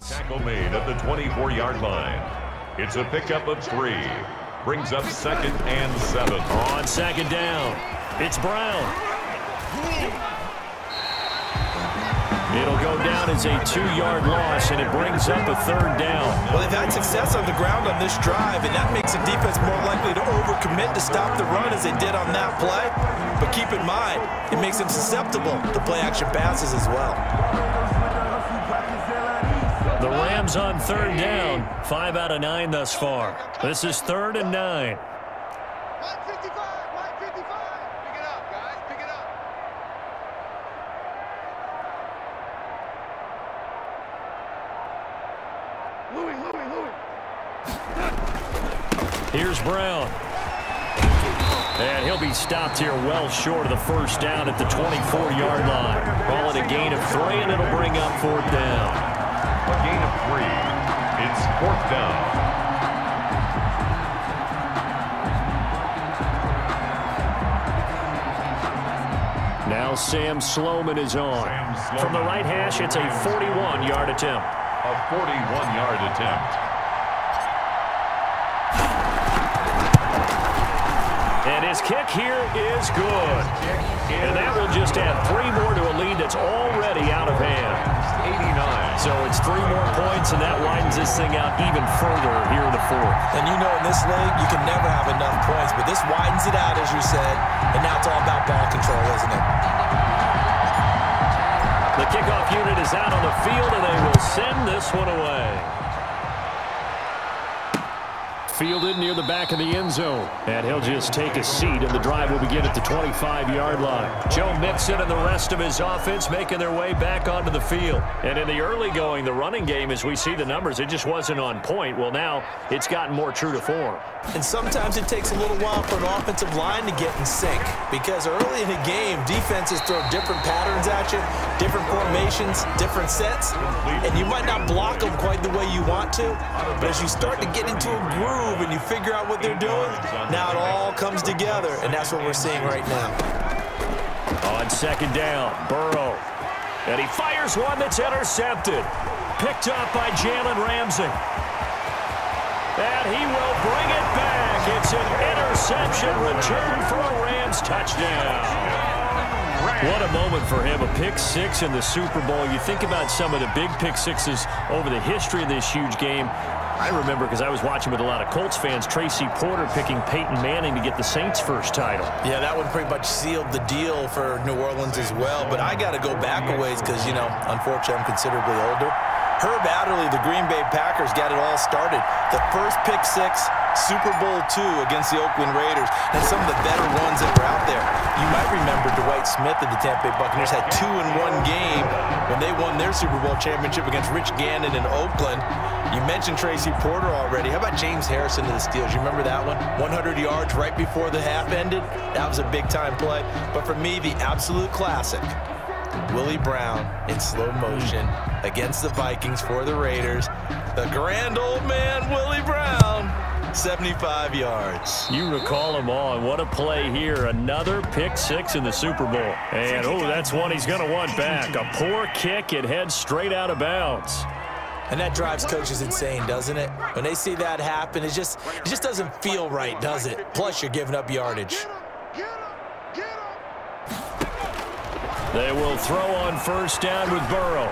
Tackle made at the 24-yard line. It's a pickup of 3. Brings up 2nd and 7. On 2nd down, it's Brown. It'll go down as a 2-yard loss, and it brings up a 3rd down. Well, they've had success on the ground on this drive, and that makes the defense more likely to overcommit to stop the run as they did on that play. But keep in mind, it makes them susceptible to play-action passes as well. The Rams on 3rd down, 5 out of 9 thus far. This is 3rd and 9. Here's Brown. And he'll be stopped here well short of the 1st down at the 24-yard line. Call it a gain of 3, and it'll bring up 4th down. A gain of 3. It's 4th down. Now Sam Sloman is on. From the right hash, it's a 41-yard attempt. A 41-yard attempt. And his kick here is good. And that will just add 3 more to a lead that's already out of hand. 89. So it's 3 more points, and that widens this thing out even further here in the 4th. And you know in this league, you can never have enough points, but this widens it out, as you said, and now it's all about ball control, isn't it? The kickoff unit is out on the field, and they will send this one away. Fielded near the back of the end zone. And he'll just take a seat, and the drive will begin at the 25-yard line. Joe Mixon and the rest of his offense making their way back onto the field. And in the early going, the running game, as we see the numbers, it just wasn't on point. Well, now it's gotten more true to form. And sometimes it takes a little while for an offensive line to get in sync, because early in the game, defenses throw different patterns at you, different formations, different sets, and you might not block them quite the way you want to, but as you start to get into a groove and you figure out what they're doing, now it all comes together, and that's what we're seeing right now. On 2nd down, Burrow. And he fires one that's intercepted. Picked up by Jalen Ramsey. And he will bring it back. It's an interception return for a Rams touchdown. What a moment for him, a pick 6 in the Super Bowl. You think about some of the big pick 6s over the history of this huge game. I remember, because I was watching with a lot of Colts fans, Tracy Porter picking Peyton Manning to get the Saints' first title. Yeah, that one pretty much sealed the deal for New Orleans as well. But I got to go back a ways because, you know, unfortunately I'm considerably older. Herb Adderley, the Green Bay Packers, got it all started. The first pick 6, Super Bowl II against the Oakland Raiders, and some of the better ones that were out there. You might remember Dwight Smith of the Tampa Bay Buccaneers had 2 in one game when they won their Super Bowl championship against Rich Gannon in Oakland. You mentioned Tracy Porter already. How about James Harrison to the Steelers? You remember that one? 100 yards right before the half ended. That was a big-time play. But for me, the absolute classic, Willie Brown in slow motion against the Vikings for the Raiders. The grand old man, Willie Brown, 75 yards. You recall them all, and what a play here. Another pick 6 in the Super Bowl. And, oh, that's one he's going to want back. A poor kick, it heads straight out of bounds. And that drives coaches insane, doesn't it? When they see that happen, it just doesn't feel right, does it? Plus, you're giving up yardage. They will throw on 1st down with Burrow.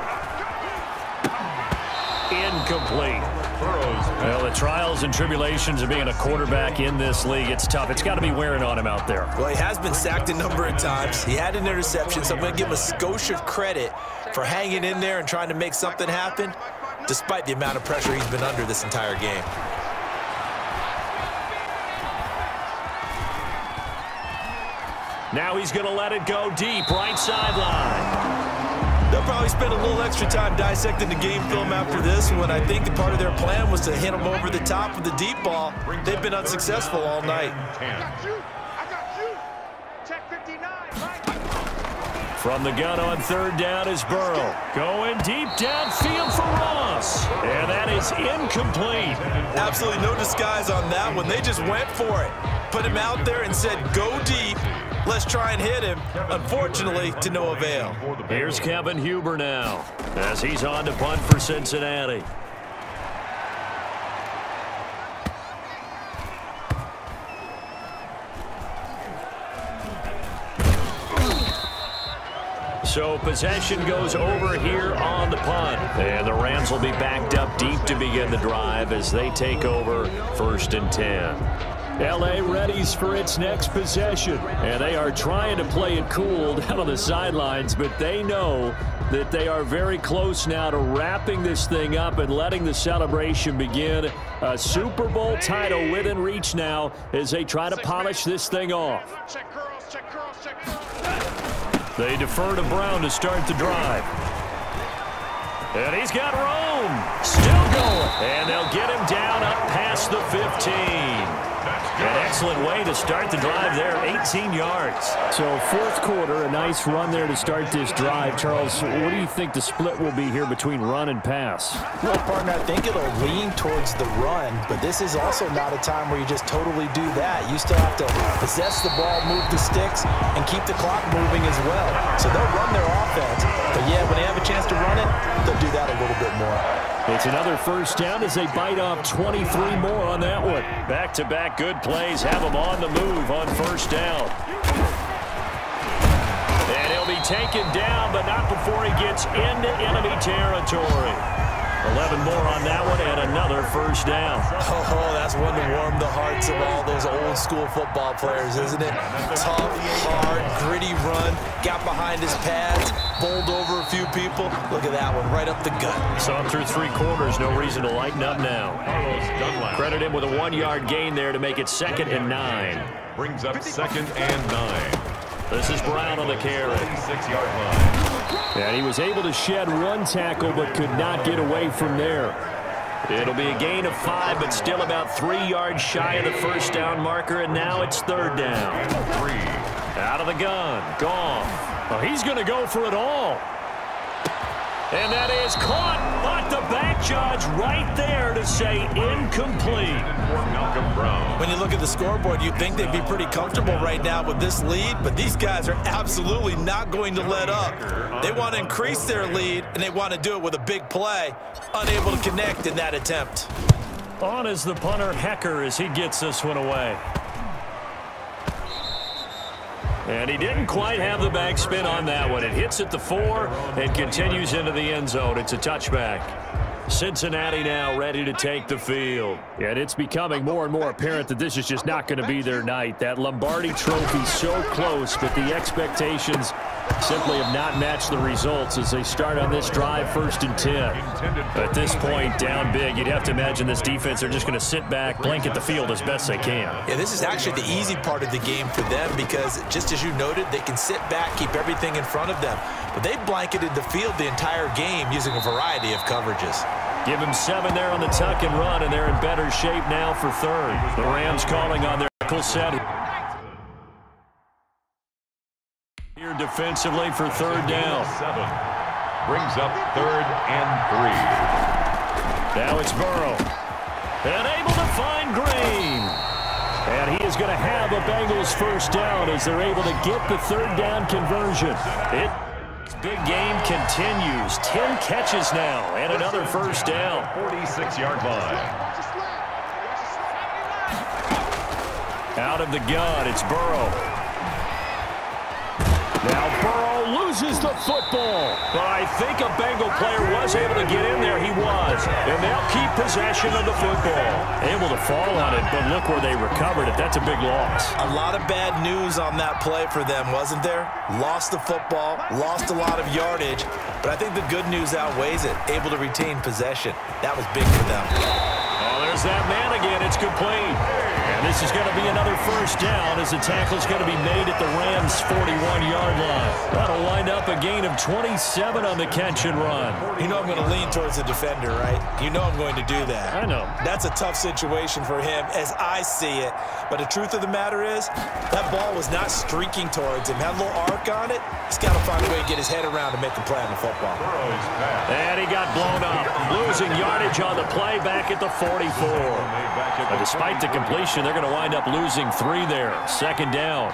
Incomplete. Well, the trials and tribulations of being a quarterback in this league, it's tough. It's got to be wearing on him out there. Well, he has been sacked a number of times. He had an interception, so I'm going to give him a skosh of credit for hanging in there and trying to make something happen, despite the amount of pressure he's been under this entire game. Now he's going to let it go deep, right sideline. They'll probably spend a little extra time dissecting the game film after this one. I think the part of their plan was to hit him over the top with the deep ball. They've been unsuccessful all night. I got you. Check 59. From the gun on 3rd down is Burrow. Going deep downfield for Ross. And that is incomplete. Absolutely no disguise on that one. They just went for it. Put him out there and said, go deep. Let's try and hit him. Unfortunately, to no avail. Here's Kevin Huber now as he's on to punt for Cincinnati. So possession goes over here on the punt. And the Rams will be backed up deep to begin the drive as they take over 1st and 10. L.A. readies for its next possession. And they are trying to play it cool down on the sidelines, but they know that they are very close now to wrapping this thing up and letting the celebration begin. A Super Bowl title within reach now as they try to polish this thing off. Check curls, check curls, check curls. They defer to Brown to start the drive. And he's got room. Still going. And they'll get him down up past the 15. An excellent way to start the drive there, 18 yards. So 4th quarter, a nice run there to start this drive. Charles, what do you think the split will be here between run and pass? Well, partner, I think it'll lean towards the run, but this is also not a time where you just totally do that. You still have to possess the ball, move the sticks, and keep the clock moving as well. So they'll run their offense, but yeah, when they have a chance to run it, they'll do that a little bit more. It's another 1st down as they bite off 23 more on that one. Back-to-back good plays have them on the move on 1st down. And he'll be taken down, but not before he gets into enemy territory. 11 more on that one and another 1st down. Oh, that's one to warm the hearts of all those old school football players, isn't it? Tough, hard, gritty run, got behind his pads, bowled over a few people. Look at that one, right up the gut. Saw him through 3 quarters, no reason to lighten up now. Credit him with a 1-yard gain there to make it 2nd and 9. Brings up 2nd and 9. This is Brown on the carry. 36-yard line. And he was able to shed 1 tackle but could not get away from there. It'll be a gain of 5, but still about 3 yards shy of the 1st down marker, and now it's 3rd down. 3. Out of the gun. Goff. Oh, he's going to go for it all. And that is caught, but the back judge right there to say incomplete. For Malcolm Brown. When you look at the scoreboard, you'd think they'd be pretty comfortable right now with this lead, but these guys are absolutely not going to let up. They want to increase their lead, and they want to do it with a big play. Unable to connect in that attempt. On is the punter, Hecker, as he gets this one away. And he didn't quite have the backspin on that one. It hits at the 4 and continues into the end zone. It's a touchback. Cincinnati now ready to take the field. And it's becoming more and more apparent that this is just not going to be their night. That Lombardi trophy so close, but the expectations simply have not matched the results as they start on this drive 1st and 10. At this point, down big, you'd have to imagine this defense are just going to sit back, blanket the field as best they can. Yeah, this is actually the easy part of the game for them because, just as you noted, they can sit back, keep everything in front of them. But they blanketed the field the entire game using a variety of coverages. Give him 7 there on the tuck and run, and they're in better shape now for 3rd. The Rams calling on their nickel set here defensively for 3rd down. 7. Brings up 3rd and 3. Now it's Burrow. And able to find Green. And he is going to have a Bengals 1st down as they're able to get the 3rd down conversion. Big game continues. 10 catches now and another 1st down. 46-yard line. Out of the gun, it's Burrow. Now Burrow loses the football. But I think a Bengal player was able to get in there. He was. And they'll keep possession of the football. Able to fall on it, but look where they recovered it. That's a big loss. A lot of bad news on that play for them, wasn't there? Lost the football, lost a lot of yardage, but I think the good news outweighs it. Able to retain possession. That was big for them. Oh, there's that man again. It's complete. And this is going to be another 1st down as the tackle's going to be made at the Rams' 41-yard line. That'll wind up a gain of 27 on the catch and run. You know I'm going to lean towards the defender, right? You know I'm going to do that. I know. That's a tough situation for him as I see it. But the truth of the matter is, that ball was not streaking towards him. Had a little arc on it. He's got to find a way to get his head around and make a play on the football. And he got blown up. Losing yardage on the play back at the 44. But despite the completion, they're going to wind up losing 3 there. 2nd down.